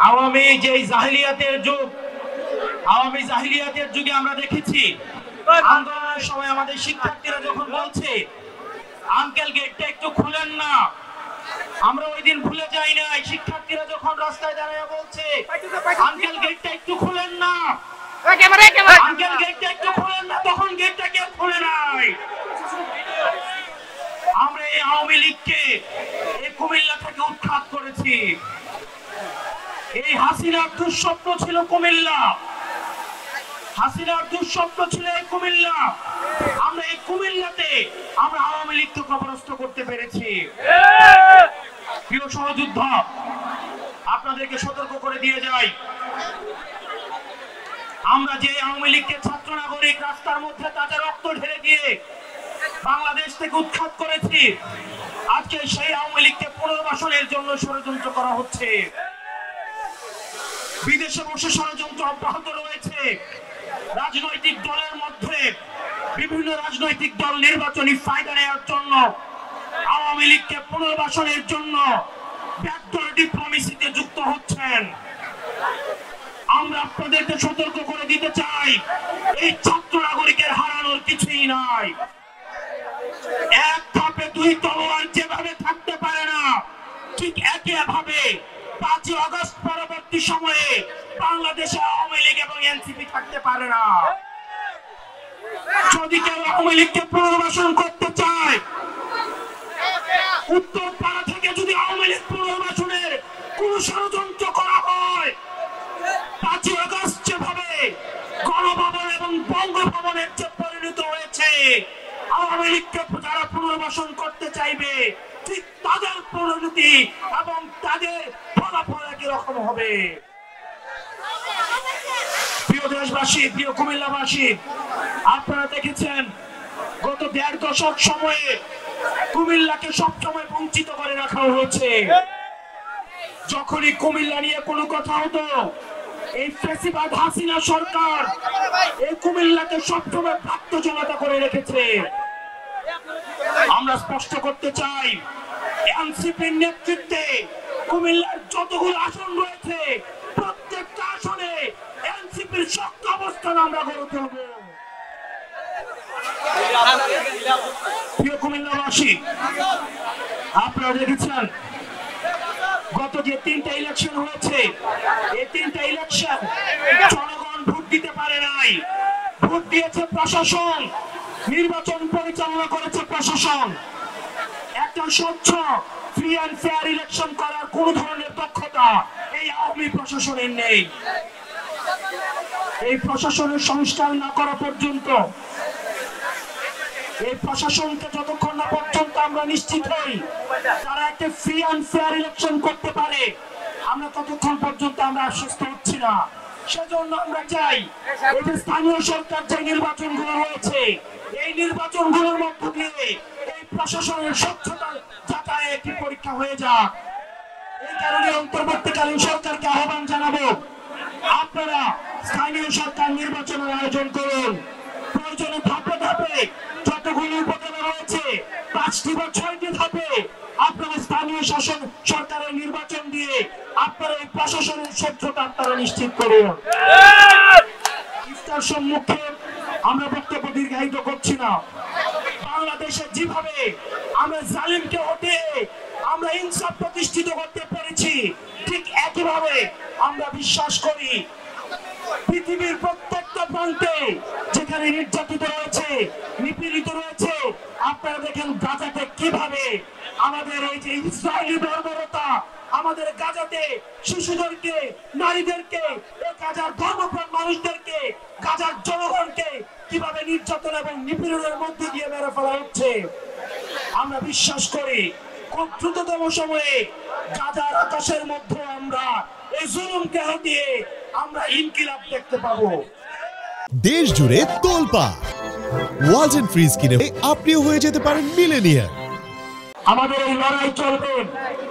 আওয়ামী যে জাহিলিয়াতের যুগ, আওয়ামী জাহিলিয়াতের যুগে আমরা দেখেছি আন্দোলনের সময় আমাদের শিক্ষার্থীরা যখন বলছে আঙ্কেল গেটটা একটু খুলেন না, আমরা ওই দিন ভুলে যাই না। শিক্ষার্থীরা যখন রাস্তায় দাঁড়িয়ে বলছে আঙ্কেল গেটটা একটু খুলেন না, আঙ্কেল গেটটা একটু খুলেন না, তখন গেটটা কেউ খুলে নাই। আমরা এই আওয়ামী লীগকে এই কুমিল্লা থেকে উৎখাত করেছি। এই হাসিনার দুঃস্বপ্ন ছিল কুমিল্লা, হাসিনার দুঃস্বপ্ন ছিল এই কুমিল্লা। আমরা এই কুমিল্লাতে আমরা আওয়ামী লীগকে পরাস্ত করতে পেরেছি। প্রিয় সহযোদ্ধা, আপনাদেরকে সতর্ক করে দিয়ে যাই, আমরা যে আওয়ামী লীগকে ছাত্র নাগরিক রাস্তার মধ্যে তাদের রক্ত ঢেলে দিয়ে বাংলাদেশ থেকে উৎখাত করেছি, আজকে সেই আওয়ামী লীগকে পুনর্বাসনের জন্য ষড়যন্ত্র করা হচ্ছে। বিদেশে বসে ষড়যন্ত্র অব্যাহত রয়েছে। রাজনৈতিক দলের মধ্যে বিভিন্ন রাজনৈতিক দল নির্বাচনী ফায়দা নেওয়ার জন্য আওয়ামী লীগকে পুনর্বাসনের জন্য ব্যাকডোর ডিপ্লোমেসিতে যুক্ত হচ্ছেন। আমরা আপনাদেরকে সতর্ক করে দিতে চাই, এই ছাত্র নাগরিকের হারানোর কিছুই নাই। এক ধাপে দুই তলোয়ার যেভাবে থাকতে পারে না, ঠিক একইভাবে 5 আগস্ট পরবর্তী সময়ে বাংলাদেশে আওয়ামী লীগ এবং এনসিপি থাকতে পারে না। যদি কেউ আওয়ামী লীগকে পুনর্বাসন করতে চায়, উত্তরপাড়া থেকে যদি আওয়ামী লীগ পুনর্বাসনের কোন ষড়যন্ত্র করা হয়, 5 আগস্ট যেভাবে গণভবন এবং বঙ্গভবনের যে পরিণত হয়েছে, আওয়ামী লীগকে যারা পুনর্বাসন করতে চাইবে ঠিক তাদের পরিণতি এবং তাদের ফলাফল একই রকম হবে। প্রিয় দেশবাসী, প্রিয় কুমিল্লাবাসী, আপনারা দেখেছেন গত 1.5 দশক সময়ে কুমিল্লাকে সবসময় বঞ্চিত করে রাখা হয়েছে। যখনই কুমিল্লা নিয়ে কোনো কথা হতো, এই ফ্যাসিবাদ হাসিনা সরকার এই কুমিল্লাকে সবসময় বাধ্যজনতা করে রেখেছে। আমরা স্পষ্ট করতে চাই, এনসিপির নেতৃত্বে কুমিল্লার যতগুলো আসন রয়েছে, প্রত্যেকটা আসনে এনসিপির শক্ত অবস্থান আমরা গড়ে তুলব। প্রিয় কুমিল্লাবাসী, আপনারা দেখেছেন গত যে 3টা ইলেকশন হয়েছে, এই 3টা ইলেকশন জনগণ ভোট দিতে পারে নাই। ভোট দিয়েছে প্রশাসন, নির্বাচন পরিচালনা করেছে প্রশাসন। একটা স্বচ্ছ ফ্রি অ্যান্ড ফেয়ার ইলেকশন করার কোন ধরনের দক্ষতা এই আওয়ামী প্রশাসনের নেই। এই প্রশাসনের সংস্কার না করা পর্যন্ত, এই প্রশাসনকে যতক্ষণ না পর্যন্ত আমরা নিশ্চিত হই তারা একটা ফ্রি অ্যান্ড ফেয়ার ইলেকশন করতে পারে, আমরা ততক্ষণ পর্যন্ত আমরা আশ্বস্ত হচ্ছি না। সেজন্য আমরা চাই এই যে স্থানীয় সরকার যে নির্বাচনগুলো রয়েছে, এই নির্বাচনগুলোর মধ্য দিয়ে এই প্রশাসনের স্বচ্ছতা যাচাই একটি পরীক্ষা হয়ে যাক। এই কারণে অন্তর্বর্তীকালীন সরকারকে আহ্বান জানাবো, আপনারা স্থানীয় সরকার নির্বাচনের আয়োজন করুন। প্রয়োজনে ধাপে ধাপে যতগুলো উপজেলা রয়েছে 5টি বা 6টি ধাপে আপনারা স্থানীয় শাসন সরকারের নির্বাচন দিয়ে আপনারা এই প্রশাসনের স্বচ্ছতা আপনারা নিশ্চিত করুন। ইফতার সম্মুখে আমরা বক্তব্য দীর্ঘায়িত করছি না। বাংলাদেশে যেভাবে আমরা জালিমকে হটিয়ে আমরা ইনসাফ প্রতিষ্ঠিত করতে পেরেছি, ঠিক একইভাবে আমরা বিশ্বাস করি পৃথিবীর প্রত্যেকটা প্রান্তে যেখানে নির্যাতিত রয়েছে, নিপীড়িত রয়েছে, আপনারা দেখেন গাজাতে কিভাবে আমাদের এই যে ইসরায়েলি বর্বরতা আমাদের গাজাতে শিশুদেরকে, নারীদেরকে, এই গাজার ধর্মপ্রাণ মানুষদেরকে, গাজার জনগণকে কিভাবে নির্যাতন এবং নিপীড়নের মধ্যে দিয়ে মেরে ফেলা হচ্ছে। আমরা বিশ্বাস করি খুব দ্রুততম সময়ে গাজার আকাশের মধ্যে আমরা এই জুলুমকে হটিয়ে আমরা ইনকিলাব দেখতে পাবো। দেশ জুড়ে তোলপাড় ওয়ালটন ফ্রিজ কিনে আপনিও হয়ে যেতে পারেন মিলেনিয়ার। আমাদের এই লড়াই চলবে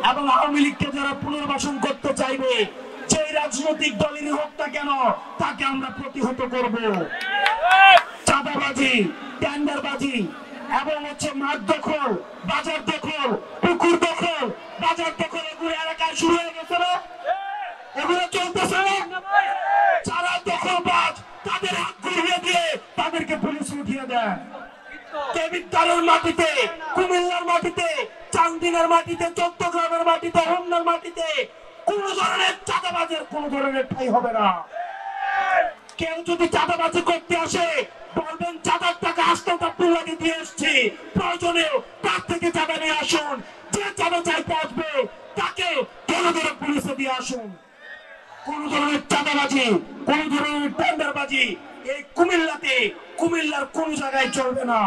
এবং আওয়ামী লীগকে যারা পুনর্বাসন করতে চাইবে, যে রাজনৈতিক দলেরই হোক না কেন, তাকে আমরা প্রতিহত করব। চাঁদাবাজি, টেন্ডারবাজি এবং মাঠ দখল, বাজার দখল, পুকুর দখল, বাজার দখল এগুলো এলাকায় শুরু হয়ে গেছে না? এগুলো চলতেছে। যারা দখলবাজ তাদের হাত ঘুরিয়ে দিয়ে তাদেরকে পুলিশ উঠিয়ে দেয়। দেবিদ্বারের মাটিতে, কুমিল্লার মাটিতে, চান্দিনার মাটিতে, চট্টগ্রামের মাটিতে, হোমনার মাটিতে কোন ধরনের চাঁদাবাজের কোন ধরনের ঠাঁই হবে না। কেউ যদি চাঁদাবাজি করতে আসে বলবেন চাঁদার টাকা হাসনাত আব্দুল্লাহকে দিয়ে এসছি, প্রয়োজনে তার থেকে চাঁদা নিয়ে আসুন। যে চাঁদা চাইতে আসবে তাকে ধরে ধরে পুলিশে দিয়ে আসুন। কোন ধরনের চাঁদাবাজি, কোন ধরনের টেন্ডারবাজি এই কুমিল্লাতে, কুমিল্লার কোন জায়গায় চলবে না।